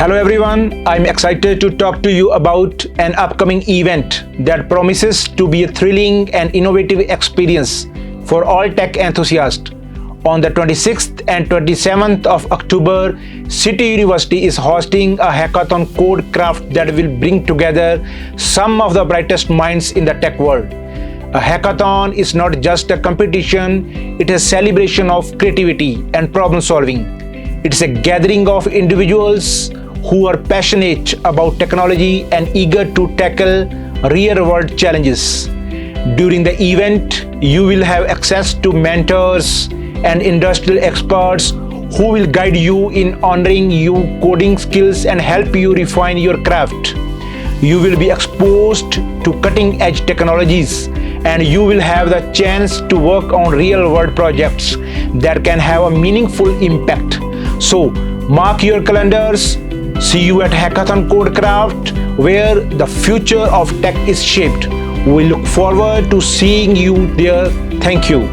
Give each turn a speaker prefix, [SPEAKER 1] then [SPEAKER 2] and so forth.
[SPEAKER 1] Hello everyone, I'm excited to talk to you about an upcoming event that promises to be a thrilling and innovative experience for all tech enthusiasts. On the 26th and 27th of October, City University is hosting a hackathon code craft that will bring together some of the brightest minds in the tech world. A hackathon is not just a competition, it is a celebration of creativity and problem solving. It's a gathering of individuals who are passionate about technology and eager to tackle real-world challenges. During the event, you will have access to mentors and industrial experts who will guide you in honoring your coding skills and help you refine your craft. You will be exposed to cutting-edge technologies, and you will have the chance to work on real-world projects that can have a meaningful impact. So, mark your calendars. See you at Hackathon Code Craft, where the future of tech is shaped. We look forward to seeing you there. Thank you.